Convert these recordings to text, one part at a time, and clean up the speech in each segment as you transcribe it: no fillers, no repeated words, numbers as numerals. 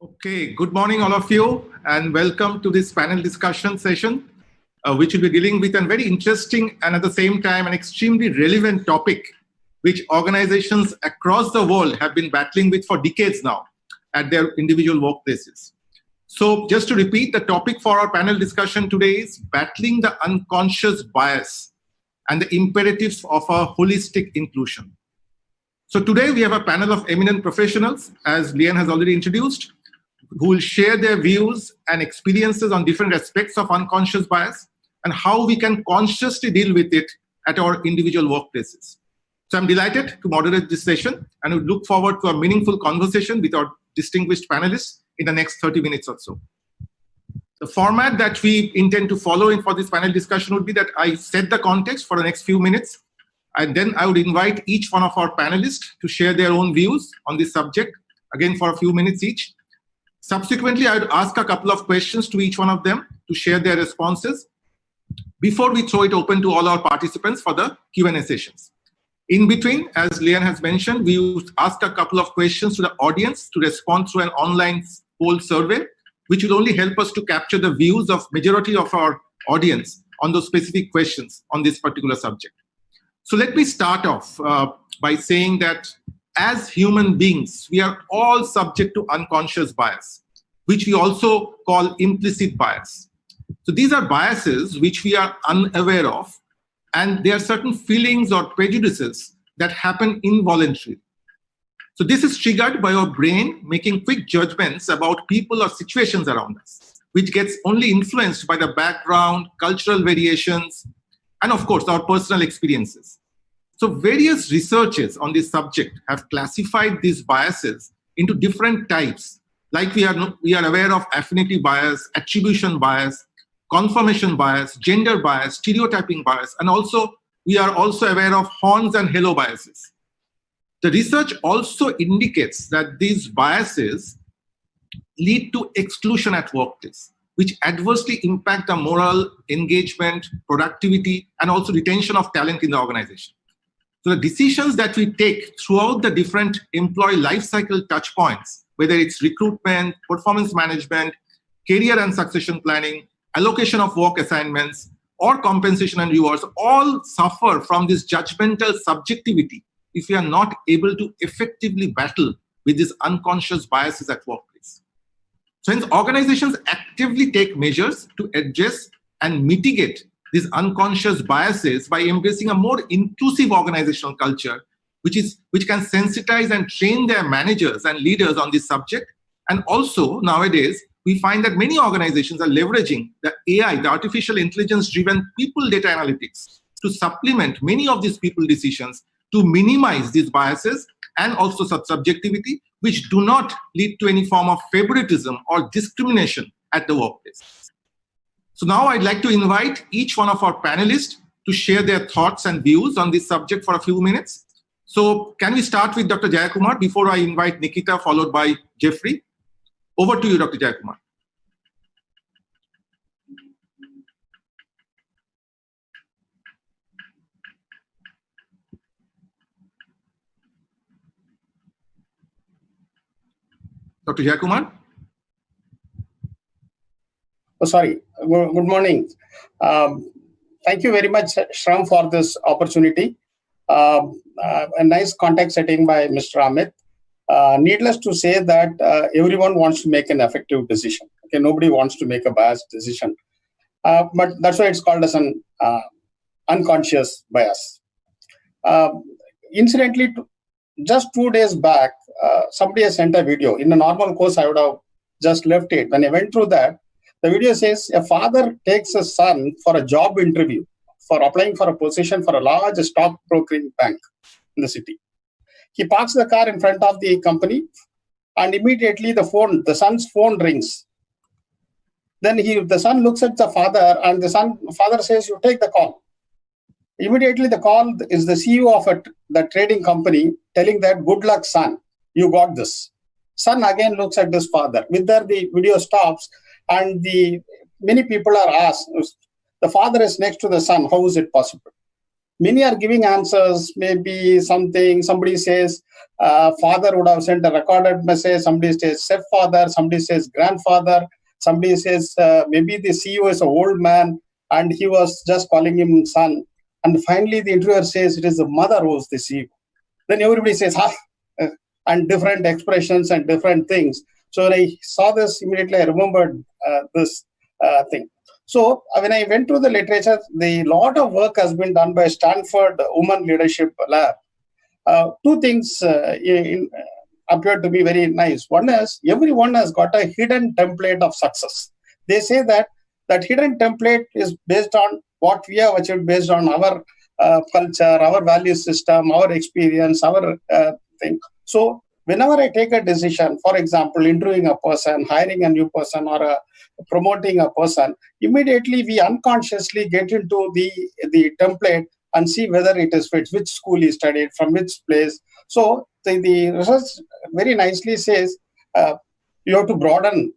Okay, good morning, all of you, and welcome to this panel discussion session, which will be dealing with a very interesting and at the same time an extremely relevant topic, which organizations across the world have been battling with for decades now at their individual workplaces. So just to repeat, the topic for our panel discussion today is battling the unconscious bias and the imperatives of a holistic inclusion. So today we have a panel of eminent professionals, as Lian has already introduced, who will share their views and experiences on different aspects of unconscious bias and how we can consciously deal with it at our individual workplaces. So I'm delighted to moderate this session and would look forward to a meaningful conversation with our distinguished panelists in the next 30 minutes or so. The format that we intend to follow for this panel discussion would be that I set the context for the next few minutes, and then I would invite each one of our panelists to share their own views on this subject, again for a few minutes each. Subsequently, I would ask a couple of questions to each one of them to share their responses before we throw it open to all our participants for the Q&A sessions. In between, as Lian has mentioned, we would ask a couple of questions to the audience to respond through an online poll survey, which will only help us to capture the views of majority of our audience on those specific questions on this particular subject. So let me start off by saying that as human beings, we are all subject to unconscious bias, which we also call implicit bias. So these are biases which we are unaware of, and there are certain feelings or prejudices that happen involuntarily. So this is triggered by our brain making quick judgments about people or situations around us, which gets only influenced by the background, cultural variations, and of course, our personal experiences. So various researchers on this subject have classified these biases into different types, like we are aware of affinity bias, attribution bias, confirmation bias, gender bias, stereotyping bias, and also we are also aware of horns and halo biases. The research also indicates that these biases lead to exclusion at workplace, which adversely impact the moral, engagement, productivity, and also retention of talent in the organization. So the decisions that we take throughout the different employee lifecycle touch points, whether it's recruitment, performance management, career and succession planning, allocation of work assignments, or compensation and rewards, all suffer from this judgmental subjectivity if we are not able to effectively battle with these unconscious biases at workplace. So hence, organizations actively take measures to address and mitigate these unconscious biases by embracing a more inclusive organizational culture, which can sensitize and train their managers and leaders on this subject. And also nowadays, we find that many organizations are leveraging the AI, the artificial intelligence-driven people data analytics, to supplement many of these people decisions to minimize these biases and also subjectivity, which do not lead to any form of favoritism or discrimination at the workplace. So now I'd like to invite each one of our panelists to share their thoughts and views on this subject for a few minutes. So can we start with Dr. Jayakumar before I invite Nikita, followed by Jeffrey? Over to you, Dr. Jayakumar. Dr. Jayakumar? Oh, sorry. Good morning. Thank you very much, Shram, for this opportunity. A nice context setting by Mr. Amit. Needless to say that everyone wants to make an effective decision. Okay, nobody wants to make a biased decision. But that's why it's called as an unconscious bias. Incidentally, just 2 days back, somebody has sent a video. In a normal course, I would have just left it. When I went through that, the video says a father takes a son for a job interview for applying for a position for a large stock brokering bank in the city. He parks the car in front of the company, and immediately the son's phone rings. Then the son looks at the father, and the father says, "You take the call." Immediately the call is the CEO of the trading company telling that, "Good luck, son, you got this." Son again looks at this father. With that, the video stops, and many people are asked, the father is next to the son, how is it possible? Many are giving answers, maybe somebody says father would have sent a recorded message, somebody says stepfather, somebody says grandfather, somebody says maybe the CEO is an old man and he was just calling him son. And finally, the interviewer says it is the mother who is the CEO. Then everybody says, and different expressions and different things. So when I saw this, immediately I remembered this thing. So when I went through the literature, the lot of work has been done by Stanford Women Leadership Lab. Two things appeared to be very nice. One is everyone has got a hidden template of success. They say that hidden template is based on what we have achieved, based on our culture, our value system, our experience, our thing. So whenever I take a decision, for example, interviewing a person, hiring a new person, or promoting a person, immediately we unconsciously get into the template and see whether it is fit, which school he studied, from which place. So the research very nicely says you have to broaden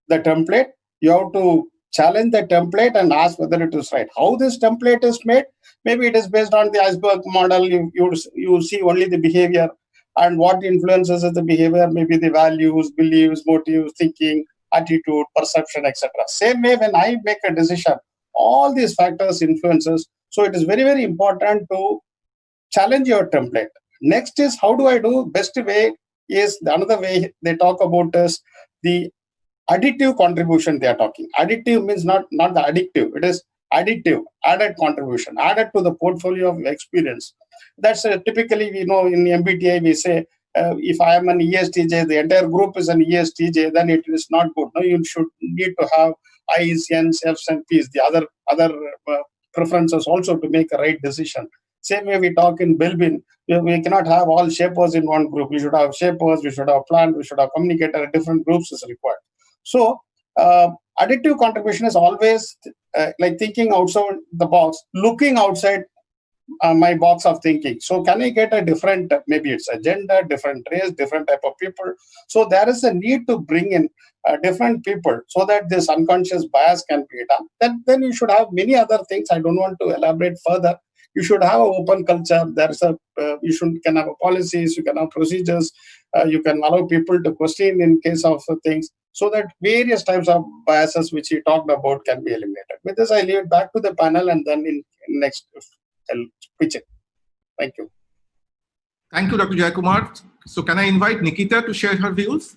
the template, you have to challenge the template and ask whether it is right. How this template is made, maybe it is based on the iceberg model. You see only the behavior, and what influences the behavior, maybe the values, beliefs, motives, thinking, attitude, perception, etc. Same way, when I make a decision, all these factors influences. So it is very, very important to challenge your template. Next is, how do I do? Best way is, another way they talk about is the additive contribution they are talking. Additive means not the addictive. It is additive, added contribution, added to the portfolio of experience. That's typically, we know in MBTI, we say, if I am an ESTJ, the entire group is an ESTJ, then it is not good. No, you should need to have I's, N's, F's, and P's, the other preferences also to make a right decision. Same way we talk in Belbin, we cannot have all shapers in one group. We should have shapers, we should have plant, we should have communicator, different groups is required. So additive contribution is always like thinking outside the box, looking outside my box of thinking. So can I get a different, maybe it's a gender, different race, different type of people. So there is a need to bring in different people so that this unconscious bias can be done. Then you should have many other things. I don't want to elaborate further. You should have an open culture. There's can have policies, you can have procedures, you can allow people to question in case of things, so that various types of biases which he talked about can be eliminated. With this, I leave it back to the panel, and then in next I'll pitch it. Thank you. Thank you, Dr. Jayakumar. So can I invite Nikita to share her views?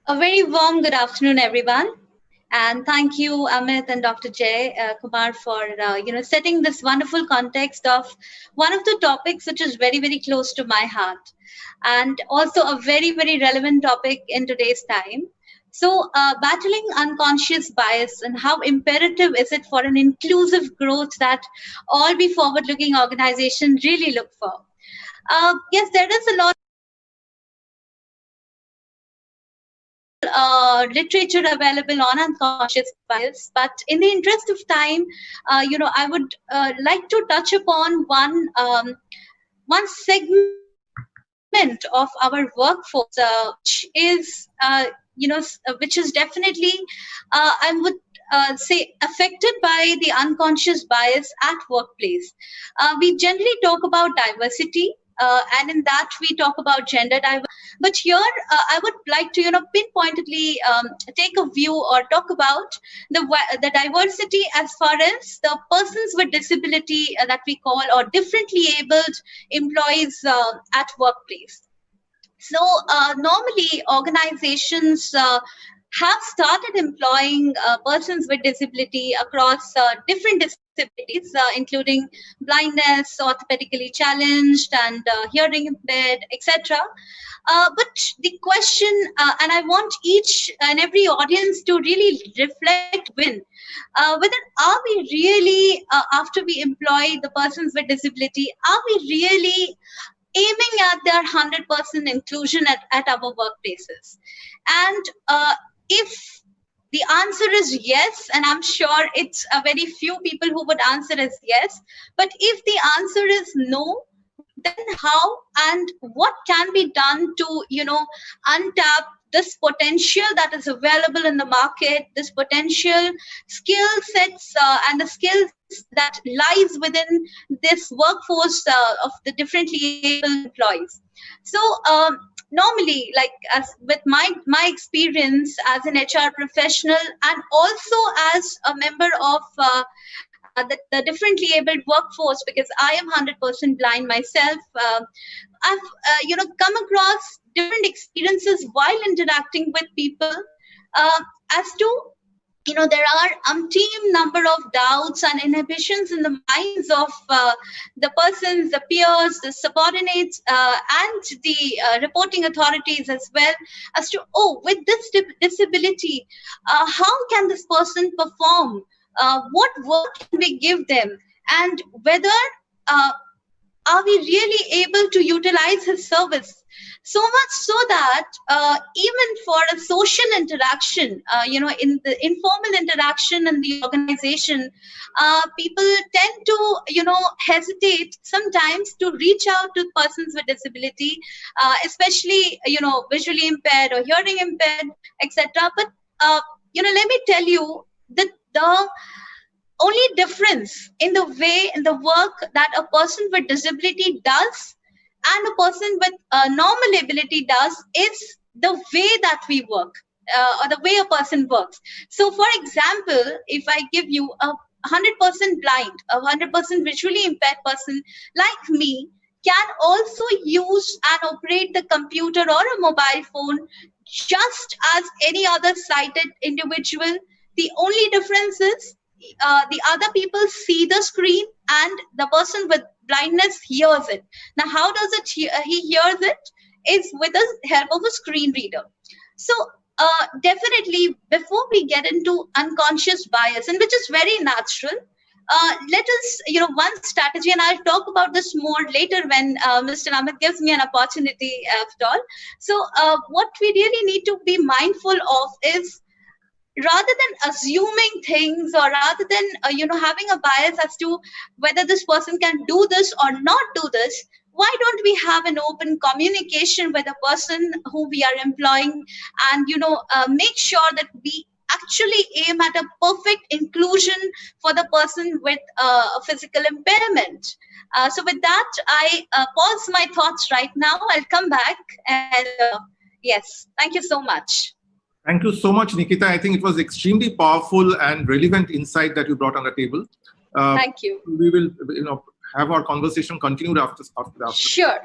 A very warm good afternoon, everyone. And thank you, Amit and Dr. Jayakumar, for setting this wonderful context of one of the topics which is very, very close to my heart, and also a very, very relevant topic in today's time. So battling unconscious bias, and how imperative is it for an inclusive growth that all the forward-looking organizations really look for. Yes, there is a lot literature available on unconscious bias, but in the interest of time, I would like to touch upon one segment of our workforce, which is definitely, I would say, affected by the unconscious bias at workplace. We generally talk about diversity, and in that we talk about gender diversity. But here, I would like to, pinpointedly take a view or talk about the diversity as far as the persons with disability that we call, or differently abled employees at workplace. So normally organizations have started employing persons with disability across different disabilities, including blindness, orthopedically challenged, and hearing impaired, etc. But the question, and I want each and every audience to really reflect whether are we really, after we employ the persons with disability, are we really aiming at their 100% inclusion at our workplaces? And if the answer is yes, and I'm sure it's a very few people who would answer as yes, but if the answer is no, then how and what can be done to, untap this potential that is available in the market, this potential skill sets and the skills that lies within this workforce of the differently able employees. So normally, like as with my experience as an HR professional and also as a member of the differently abled workforce, because I am 100% blind myself, I've come across different experiences while interacting with people as to there are umpteen number of doubts and inhibitions in the minds of the persons, the peers, the subordinates, and the reporting authorities as well, as to, with this disability, how can this person perform? What work can we give them? And whether are we really able to utilize his service? So much so that even for a social interaction, in the informal interaction in the organization, people tend to, hesitate sometimes to reach out to persons with disability, especially, visually impaired or hearing impaired, etc. But, let me tell you that the only difference in the work that a person with disability does and a person with normal ability does is the way that we work, or the way a person works. So, for example, if I give you a 100% blind, a 100% visually impaired person like me can also use and operate the computer or a mobile phone just as any other sighted individual. The only difference is the other people see the screen and the person with blindness hears it. Now, how does it he hears it? Is with the help of a screen reader. So definitely, before we get into unconscious bias, and which is very natural, let us, one strategy, and I'll talk about this more later when Mr. Amit gives me an opportunity after all. So what we really need to be mindful of is, rather than assuming things, or rather than having a bias as to whether this person can do this or not do this, why don't we have an open communication with the person who we are employing, and make sure that we actually aim at a perfect inclusion for the person with a physical impairment. So with that, I pause my thoughts right now. I'll come back, and yes, thank you so much. Thank you so much, Nikita. I think it was extremely powerful and relevant insight that you brought on the table. Thank you. We will, have our conversation continued after. Sure.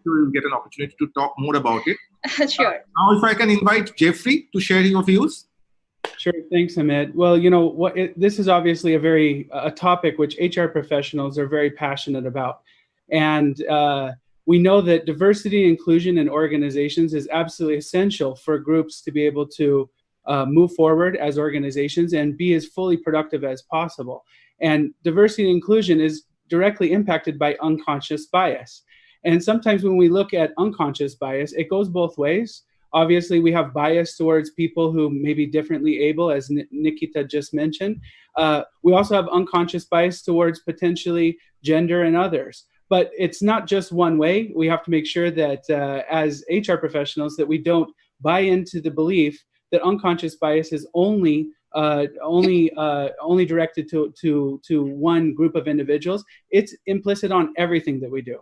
We'll get an opportunity to talk more about it. Sure. Now, if I can invite Jeffrey to share your views. Sure. Thanks, Amit. Well, this is obviously a topic which HR professionals are very passionate about, and we know that diversity and inclusion in organizations is absolutely essential for groups to be able to move forward as organizations and be as fully productive as possible. And diversity and inclusion is directly impacted by unconscious bias. And sometimes when we look at unconscious bias, it goes both ways. Obviously, we have bias towards people who may be differently able, as Nikita just mentioned. We also have unconscious bias towards potentially gender and others. But it's not just one way. We have to make sure that as HR professionals that we don't buy into the belief that unconscious bias is only directed to one group of individuals. It's implicit on everything that we do.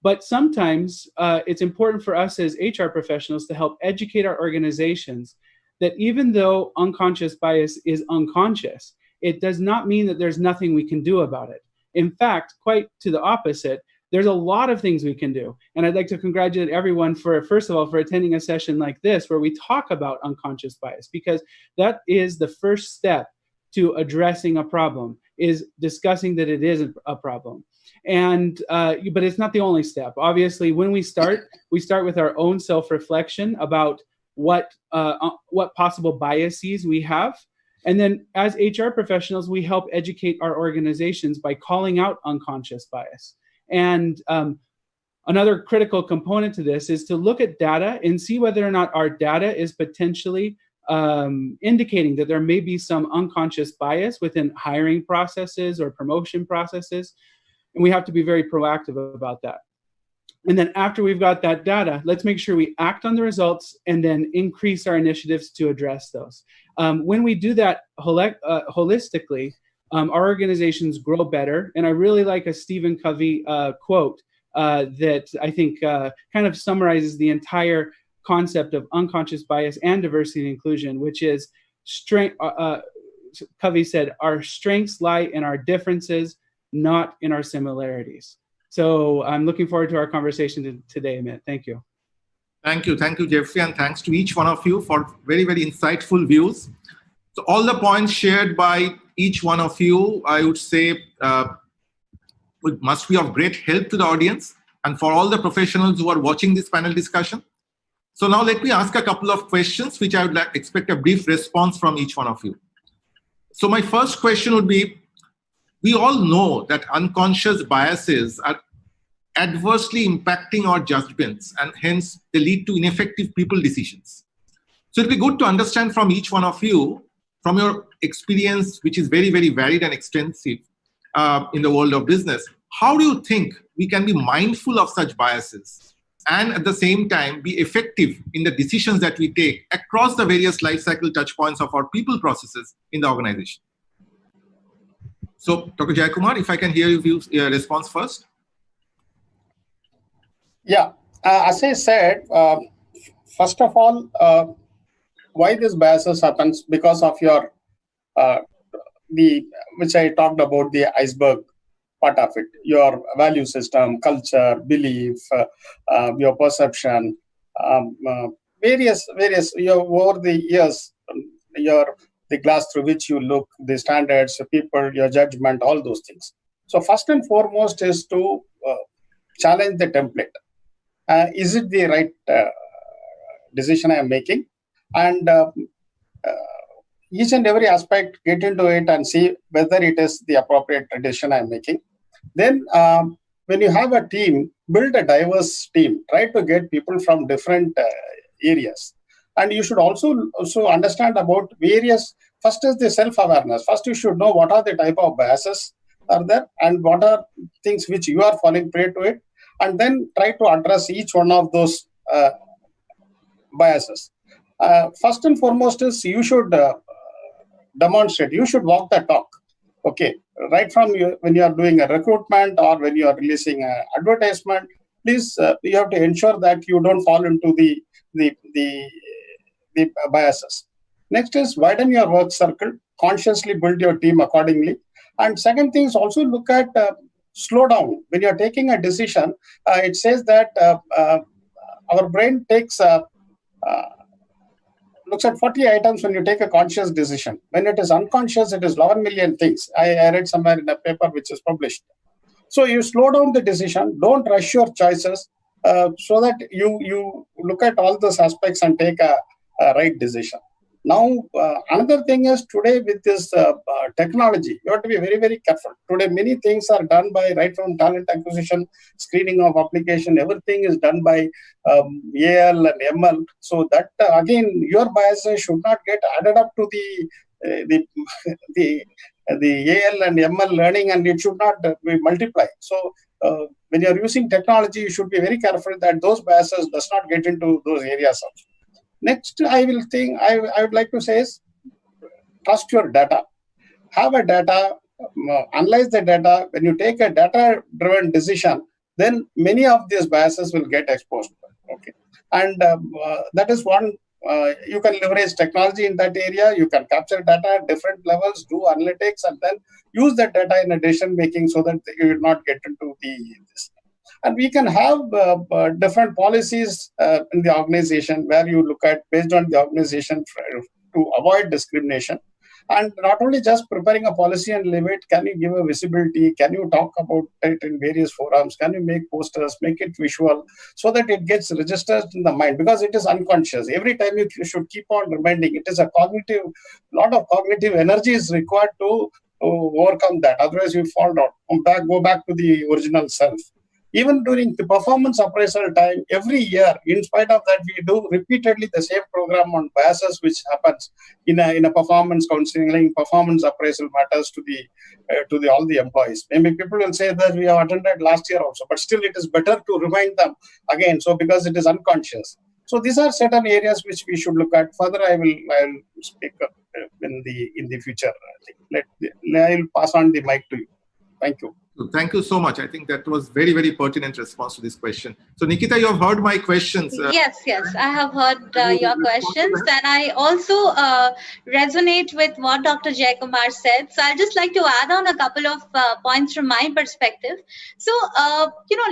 But sometimes it's important for us as HR professionals to help educate our organizations that even though unconscious bias is unconscious, it does not mean that there's nothing we can do about it. In fact, quite to the opposite, there's a lot of things we can do. And I'd like to congratulate everyone first of all, for attending a session like this, where we talk about unconscious bias, because that is the first step to addressing a problem, is discussing that it is a problem. And, but it's not the only step. Obviously, when we start with our own self-reflection about what possible biases we have. And then as HR professionals, we help educate our organizations by calling out unconscious bias. And another critical component to this is to look at data and see whether or not our data is potentially indicating that there may be some unconscious bias within hiring processes or promotion processes. And we have to be very proactive about that. And then after we've got that data, let's make sure we act on the results and then increase our initiatives to address those. When we do that holistically, our organizations grow better. And I really like a Stephen Covey quote that I think kind of summarizes the entire concept of unconscious bias and diversity and inclusion, which is Covey said, our strengths lie in our differences, not in our similarities. So I'm looking forward to our conversation today, Amit. Thank you. Thank you, Jeffrey, and thanks to each one of you for very, very insightful views. So all the points shared by each one of you, I would say, must be of great help to the audience and for all the professionals who are watching this panel discussion. So now let me ask a couple of questions, which I would expect a brief response from each one of you. So my first question would be, we all know that unconscious biases are adversely impacting our judgments, and hence they lead to ineffective people decisions. So it'd be good to understand from each one of you, from your experience, which is very, very varied and extensive in the world of business, how do you think we can be mindful of such biases and at the same time be effective in the decisions that we take across the various life cycle touch points of our people processes in the organization? So, Dr. Jayakumar, if I can hear your response first. Yeah, as I said, first of all, why this biases happens because of your which I talked about, the iceberg part of it, your value system, culture, belief, your perception, various over the years, the glass through which you look, the standards, the people, your judgment, all those things. So first and foremost is to challenge the template. Is it the right decision I am making? And each and every aspect, get into it and see whether it is the appropriate decision I am making. Then when you have a team, build a diverse team. Try to get people from different areas. And you should also understand about various, first is the self-awareness. First, you should know what are the type of biases are there and what are things which you are falling prey to it. And then try to address each one of those biases. First and foremost is you should demonstrate, you should walk the talk. Okay, right from when you are doing a recruitment or when you are releasing an advertisement, please, you have to ensure that you don't fall into the biases. Next is widen your work circle, consciously build your team accordingly. And second thing is also look at slow down. When you're taking a decision, it says that our brain takes looks at 40 items when you take a conscious decision. When it is unconscious, it is 11 million things. I read somewhere in a paper which is published. So you slow down the decision, don't rush your choices, so that you look at all those aspects and take a right decision. Now, another thing is today with this technology, you have to be very, very careful. Today, many things are done by right from talent acquisition, screening of application, everything is done by AL and ML. So that again, your biases should not get added up to the AL and ML learning, and it should not be multiplied. So when you are using technology, you should be very careful that those biases does not get into those areas also. Next, I would like to say is trust your data. Have a data, analyze the data. When you take a data-driven decision, then many of these biases will get exposed. Okay, and that is one. You can leverage technology in that area. You can capture data at different levels, do analytics, and then use that data in a decision making so that you will not get into this. And we can have different policies in the organization where you look at based on the organization to avoid discrimination. And not only just preparing a policy and leave it, can you give a visibility? Can you talk about it in various forums? Can you make posters, make it visual so that it gets registered in the mind? Because it is unconscious. Every time you should keep on reminding. It is a lot of cognitive energy is required to overcome that. Otherwise, you fall down. Go back to the original self. Even during the performance appraisal time, every year, in spite of that, we do repeatedly the same program on biases, which happens in a performance counseling, performance appraisal matters to all the employees. Maybe people will say that we have attended last year also, but still it is better to remind them again. So because it is unconscious. So these are certain areas which we should look at. Further, I will speak in the future. I'll pass on the mic to you. Thank you. Thank you so much. I think that was very, very pertinent response to this question. So, Nikita, you have heard my questions. Yes, I have heard your questions, and I also resonate with what Dr. Jayakumar said. So, I'd just like to add on a couple of points from my perspective. So,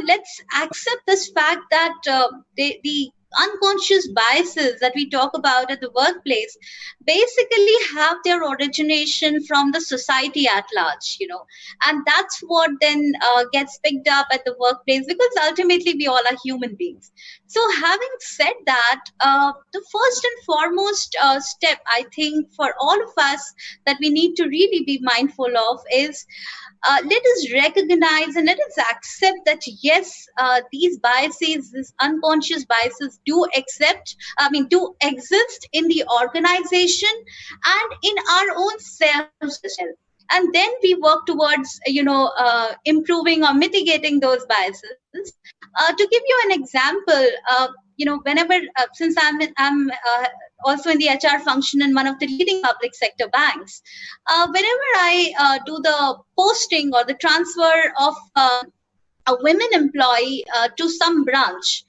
let's accept this fact that the unconscious biases that we talk about at the workplace basically have their origination from the society at large, and that's what then gets picked up at the workplace, because ultimately we all are human beings. So having said that, the first and foremost step, I think, for all of us that we need to really be mindful of is let us recognize and let us accept that yes, these biases, these unconscious biases do exist in the organization and in our own selves as well. And then we work towards, improving or mitigating those biases. To give you an example, whenever, since I'm also in the HR function in one of the leading public sector banks, whenever I do the posting or the transfer of a women employee to some branch,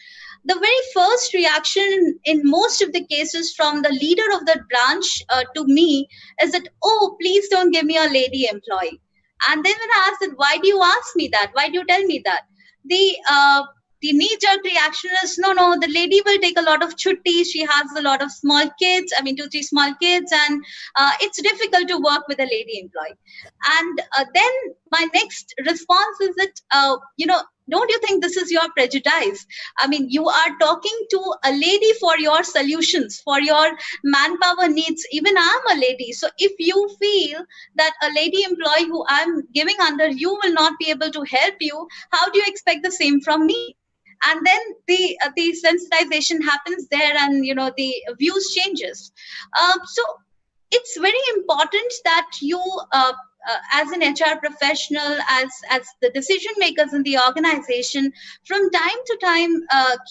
the very first reaction in most of the cases from the leader of that branch to me is that, oh, please don't give me a lady employee. And then when I asked that, why do you ask me that? Why do you tell me that? The knee-jerk reaction is, no, the lady will take a lot of chuttis. She has a lot of small kids, 2-3 small kids, and it's difficult to work with a lady employee. And then my next response is that, don't you think this is your prejudice? You are talking to a lady for your solutions, for your manpower needs. Even I'm a lady. So if you feel that a lady employee who I'm giving under you will not be able to help you, how do you expect the same from me? And then the sensitization happens there, and the views changes. So it's very important that you as an HR professional, as the decision makers in the organization, from time to time,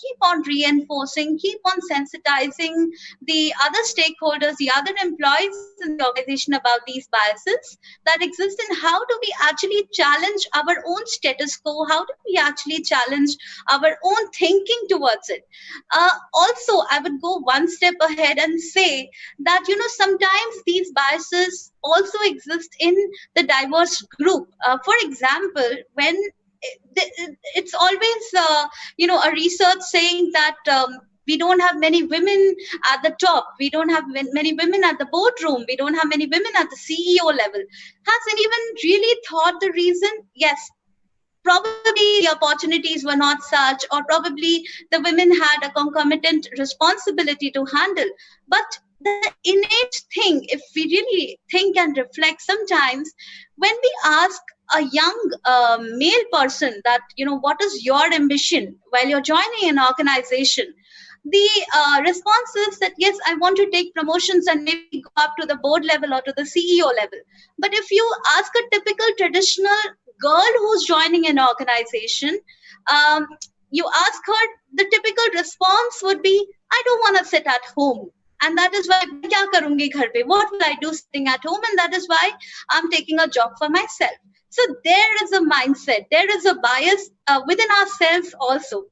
keep on reinforcing, keep on sensitizing the other stakeholders, the other employees in the organization about these biases that exist, and how do we actually challenge our own status quo? How do we actually challenge our own thinking towards it? Also, I would go one step ahead and say that, sometimes these biases also exist in the diverse group. For example, when it's always, a research saying that we don't have many women at the top, we don't have many women at the boardroom, we don't have many women at the CEO level. Has anyone really thought the reason? Yes, probably the opportunities were not such, or probably the women had a concomitant responsibility to handle. But the innate thing, if we really think and reflect, sometimes when we ask a young male person that, what is your ambition while you're joining an organization, the response is that, yes, I want to take promotions and maybe go up to the board level or to the CEO level. But if you ask a typical traditional girl who's joining an organization, you ask her, the typical response would be, I don't want to sit at home. And that is why, what will I do sitting at home? And that is why I'm taking a job for myself. So there is a mindset, there is a bias within ourselves also.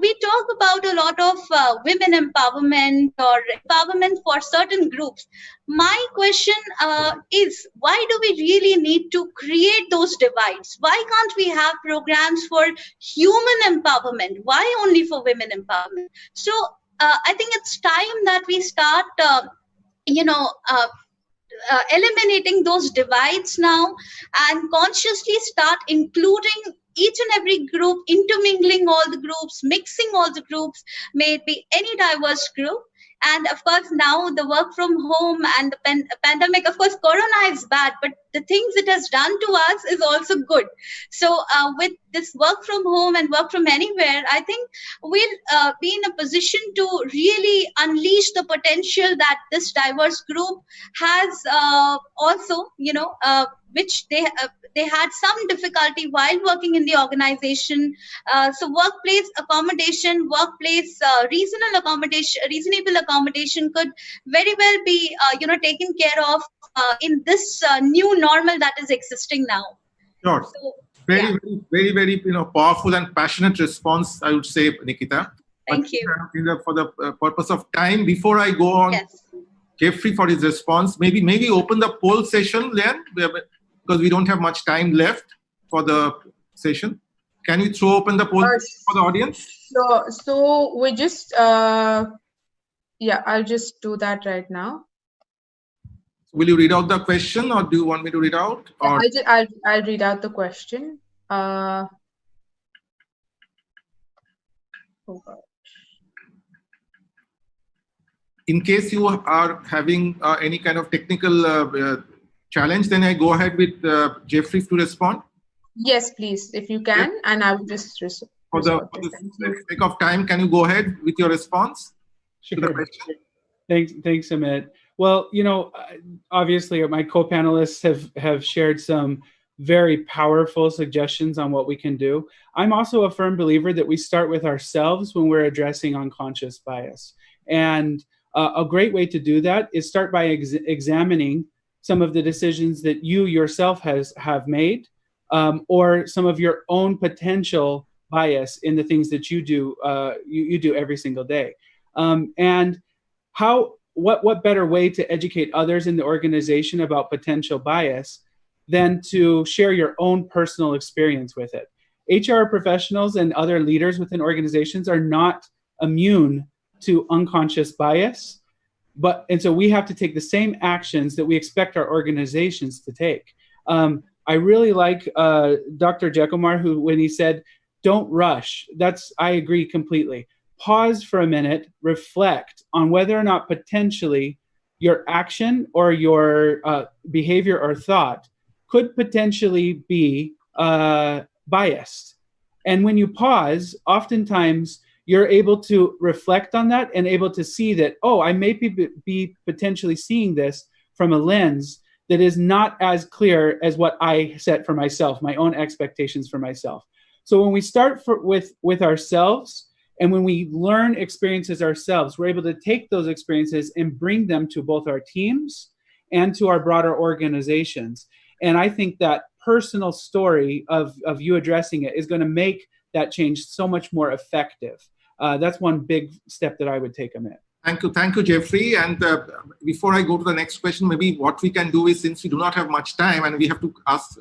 We talk about a lot of women empowerment or empowerment for certain groups. My question is, why do we really need to create those divides? Why can't we have programs for human empowerment? Why only for women empowerment? So I think it's time that we start, eliminating those divides now, and consciously start including each and every group, intermingling all the groups, mixing all the groups, may it be any diverse group. And of course, now the work from home and the pandemic, of course, Corona is bad, but the things it has done to us is also good. So with this work from home and work from anywhere, I think we'll be in a position to really unleash the potential that this diverse group has also, which they had some difficulty while working in the organization. So workplace accommodation, reasonable accommodation could very well be taken care of in this new normal that is existing now. Sure. So, very powerful and passionate response, I would say, Nikita. Thank you. For the purpose of time, before I go on, yes. Jeffrey for his response, maybe open the poll session, Leanne, because we don't have much time left for the session. Can you throw open the poll for the audience? So we just I'll just do that right now. Will you read out the question, or do you want me to read out? Or I'll read out the question. In case you are having any kind of technical challenge, then I go ahead with Jeffrey to respond. Yes, please, if you can, and I will just respond. For the sake of time, can you go ahead with your response to the question? Thanks, Amit. Well, obviously my co-panelists have shared some very powerful suggestions on what we can do. I'm also a firm believer that we start with ourselves when we're addressing unconscious bias. And a great way to do that is start by examining some of the decisions that you yourself have made, or some of your own potential bias in the things that you do every single day. And what better way to educate others in the organization about potential bias than to share your own personal experience with it. HR professionals and other leaders within organizations are not immune to unconscious bias, and so we have to take the same actions that we expect our organizations to take. I really like Dr. Jekumar, who, when he said, "Don't rush," I agree completely. Pause for a minute, reflect on whether or not potentially your action or your behavior or thought could potentially be biased. And when you pause, oftentimes you're able to reflect on that and able to see that, I may be potentially seeing this from a lens that is not as clear as what I set for myself, my own expectations for myself. So when we start with ourselves, and when we learn experiences ourselves, we're able to take those experiences and bring them to both our teams and to our broader organizations. And I think that personal story of you addressing it is going to make that change so much more effective. That's one big step that I would take, Amit. Thank you, Jeffrey. And before I go to the next question, maybe what we can do is, since we do not have much time and we have to ask,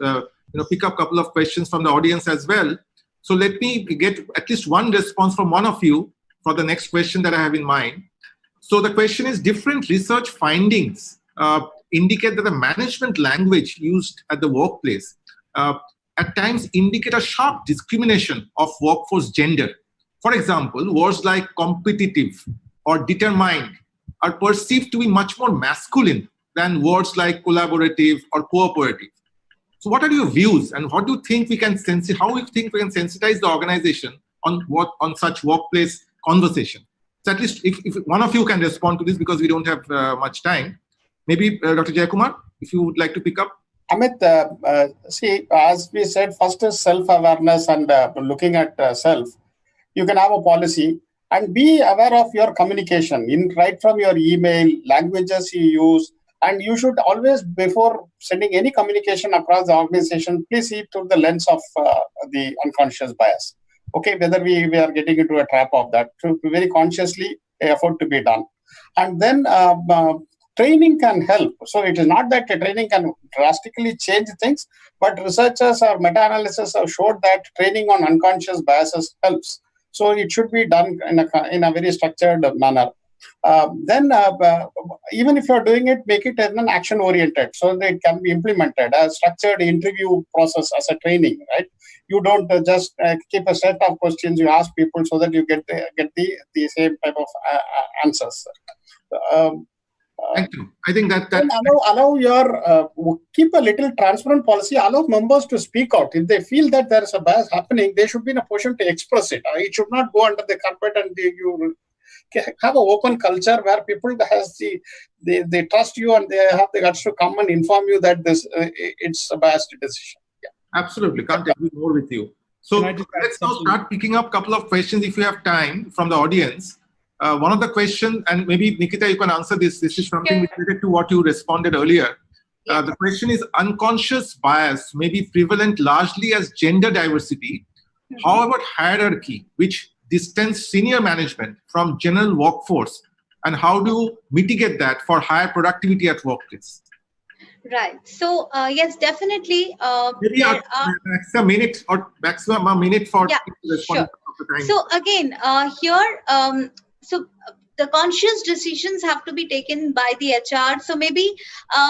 pick up a couple of questions from the audience as well. So let me get at least one response from one of you for the next question that I have in mind. So the question is, different research findings indicate that the management language used at the workplace at times indicate a sharp discrimination of workforce gender. For example, words like competitive or determined are perceived to be much more masculine than words like collaborative or cooperative. So what are your views, and what do you think how we think we can sensitize the organization on such workplace conversation? So at least if one of you can respond to this, because we don't have much time. Maybe Dr. Jayakumar, if you would like to pick up. Amit, see, as we said, first is self-awareness and looking at self. You can have a policy and be aware of your communication, right from your email, languages you use. And you should always, before sending any communication across the organization, please see it through the lens of the unconscious bias. Okay, whether we are getting into a trap of that, to very consciously effort to be done. And then training can help. So it is not that training can drastically change things, but researchers or meta-analysis have showed that training on unconscious biases helps. So it should be done in a very structured manner. Then even if you're doing it, make it an action oriented so that it can be implemented as structured interview process as a training, right? You don't just keep a set of questions you ask people so that you get the same type of answers. Thank you. I think that and allow your keep a little transparent policy. Allow members to speak out if they feel that there is a bias happening. They should be in a position to express it. It should not go under the carpet, and you have an open culture where people they trust you and they have the guts to come and inform you that it's a biased decision. Yeah. Absolutely, can't agree more with you. So let's now start picking up a couple of questions if you have time from the audience. One of the questions, and maybe Nikita, you can answer this. This is something related to what you responded earlier. The question is, unconscious bias may be prevalent largely as gender diversity. How about hierarchy, which distance senior management from general workforce, and how do you mitigate that for higher productivity at workplace? Right. So yes, definitely. Maybe a minute or maximum a minute for sure. So again, here, so the conscious decisions have to be taken by the HR. So maybe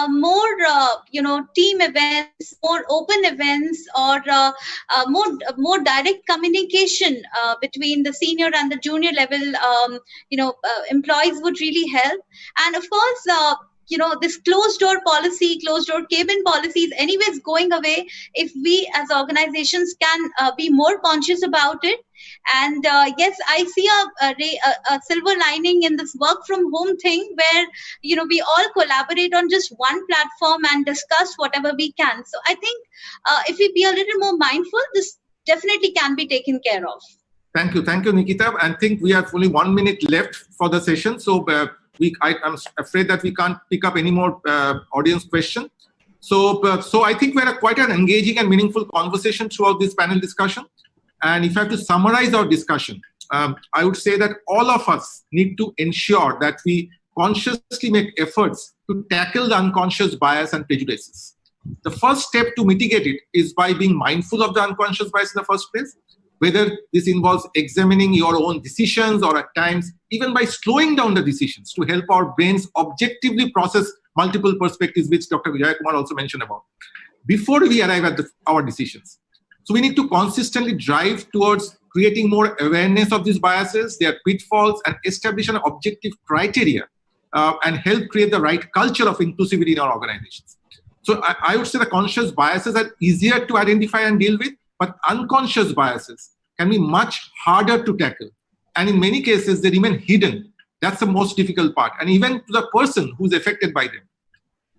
more, team events, more open events, or more direct communication between the senior and the junior level, employees would really help. And of course, this closed door policy, closed door cabin policies anyways going away if we as organizations can be more conscious about it. And yes, I see a silver lining in this work from home thing where, we all collaborate on just one platform and discuss whatever we can. So I think if we be a little more mindful, this definitely can be taken care of. Thank you, Nikita. I think we have only 1 minute left for the session. So I'm afraid that we can't pick up any more audience questions. So I think we had quite an engaging and meaningful conversation throughout this panel discussion. And if I have to summarize our discussion, I would say that all of us need to ensure that we consciously make efforts to tackle the unconscious bias and prejudices. The first step to mitigate it is by being mindful of the unconscious bias in the first place, whether this involves examining your own decisions or at times even by slowing down the decisions to help our brains objectively process multiple perspectives, which Dr. Vijay Kumar also mentioned about, before we arrive at our decisions. So we need to consistently drive towards creating more awareness of these biases, their pitfalls, and establish an objective criteria and help create the right culture of inclusivity in our organizations. So I would say the conscious biases are easier to identify and deal with, but unconscious biases can be much harder to tackle. And in many cases, they remain hidden. That's the most difficult part. And even to the person who's affected by them.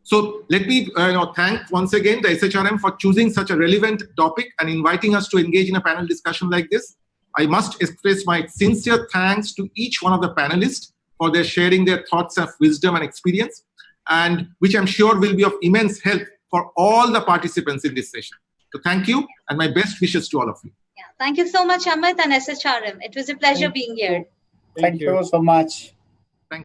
So let me thank once again the SHRM for choosing such a relevant topic and inviting us to engage in a panel discussion like this. I must express my sincere thanks to each one of the panelists for their sharing their thoughts of wisdom and experience, and which I'm sure will be of immense help for all the participants in this session. So thank you, and my best wishes to all of you. Yeah, thank you so much, Amit and SHRM. It was a pleasure being here. Thank you so much.